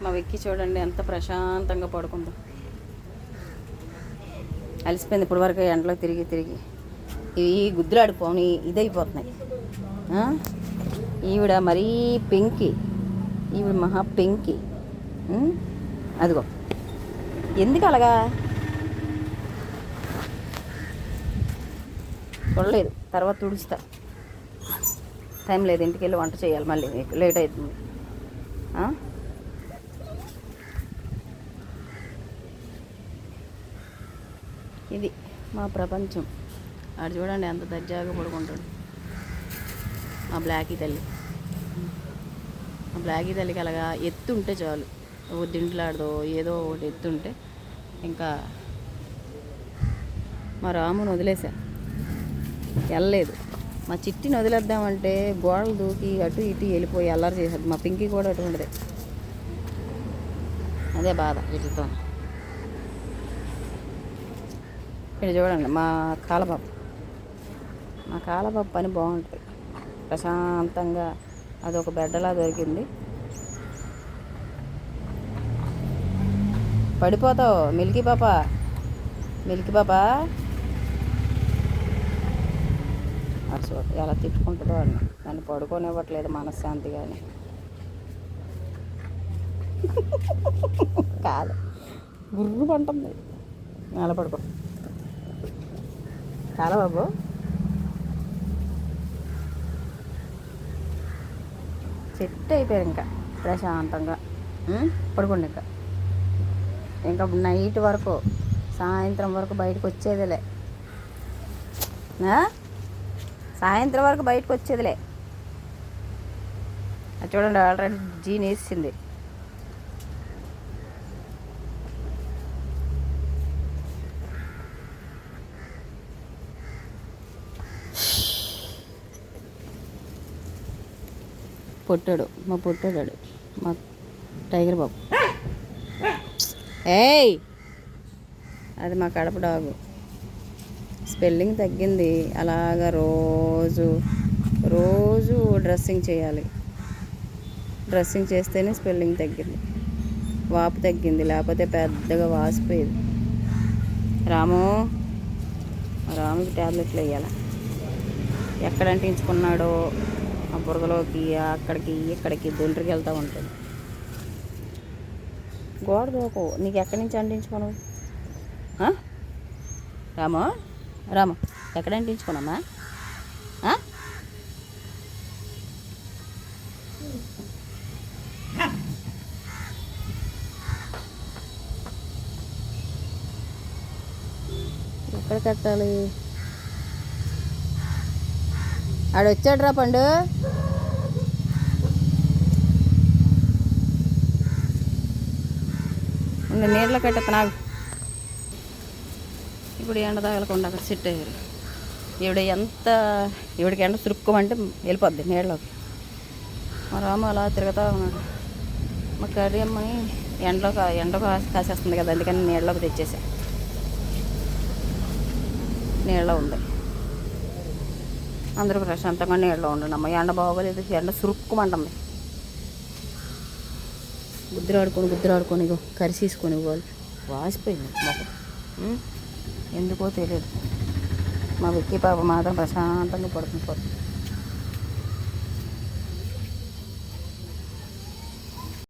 మా వెక్కి చూడండి ఎంత ప్రశాంతంగా పడుకుందో. అలసిపోయింది ఇప్పటి వరకు ఎండలో తిరిగి తిరిగి. ఇవి గుద్దులాడిపోని ఇదైపోతున్నాయి. ఈవిడ మరీ పెంకి, ఈవిడ మహా పెంకి. అదిగో ఎందుకు అలాగా చూడలేదు. తర్వాత తుడుస్తా, టైం లేదు. ఇంటికి వెళ్ళి వంట చేయాలి, మళ్ళీ లేట్ అవుతుంది. ఇది మా ప్రపంచం. ఆడు చూడండి ఎంత దర్జాగా పడుకుంటాడు మా బ్లాకీ తల్లి. మా బ్లాకీ తల్లికి అలాగా ఎత్తు ఉంటే చాలు, దింట్లాడదో ఏదో ఒకటి ఎత్తుంటే ఇంకా. మా రాముని వదిలేసా, వెళ్ళలేదు. మా చిట్టిని వదిలేద్దామంటే గోడలు దూకి అటు ఇటు వెళ్ళిపోయి అల్లరి చేసేది. మా పింకీ కూడా అటువంటిదే. అదే బాధ వీటితో. ఇక్కడ చూడండి మా కాలబాబు. మా కాలబాబు పని బాగుంటుంది, ప్రశాంతంగా. అదొక బెడ్డలా దొరికింది. పడిపోతావు మిల్కీ పాప, మిల్కీ పాప. చూడు ఎలా తిట్టుకుంటుందో అని. నన్ను పడుకోనివ్వట్లేదు మనశ్శాంతి. కానీ కాదు, గుర్రు పంటుంది. నెల పడుకో చాలా బాబు. సెట్ అయిపోయారు ఇంకా ప్రశాంతంగా. పడుకోండి ఇంకా నైట్ వరకు, సాయంత్రం వరకు బయటకు వచ్చేదిలే. సాయంత్రం వరకు బయటకు వచ్చేదిలే. అది చూడండి ఆల్రెడీ జీన్ వేసింది. పొట్టాడు మా పొట్టాడు, మా టైగర్ బాబు. ఏయ్ అది మా కడప డాగు. స్పెల్లింగ్ తగ్గింది. అలాగా రోజు డ్రెస్సింగ్ చేయాలి. డ్రెస్సింగ్ చేస్తేనే స్పెల్లింగ్ తగ్గింది, వాపు తగ్గింది. లేకపోతే పెద్దగా వాసిపోయేది. రాముకి ట్యాబ్లెట్లు వేయాలి. ఎక్కడ అంటించుకున్నాడో ఆ బురదలోకి, అక్కడికి ఇక్కడికి దొండ్రికి వెళ్తూ ఉంటుంది. గోడ దూకు, నీకు ఎక్కడి నుంచి అంటించుకోను? రామ ఎక్కడ అంటించుకున్నామా? ఎక్కడ కట్టాలి? ఆడొచ్చాడు రా పండు. ఇంకా నీళ్ళలో కట్టేస్తా నాకు. ఇప్పుడు ఎండ తగలకుండా అక్కడ సెట్ అయ్యారు. ఈవిడికి ఎండ సురుక్కోమంటే వెళ్ళిపోద్ది నీళ్ళలోకి. మా రాము అలా తిరుగుతూ ఉన్నాడు. మా కర్రీ అమ్మని ఎండలో కాసేస్తుంది కదా, అందుకని నీళ్ళలోకి తెచ్చేసా. నీళ్ళలో ఉంది. అందరూ ప్రశాంతంగా నీళ్ళలో ఉండండి అమ్మ. ఎండ బాగోలేదు, ఎండ సురుక్కుమంటుంది. గుద్దురాడుకొని ఇగో కరిసేసుకొని వాళ్ళు వాసిపోయింది మొహం. ఎందుకో తెలియదు. మా విక్కీ పాప మాత్రం ప్రశాంతంగా పడుకుంటుంది.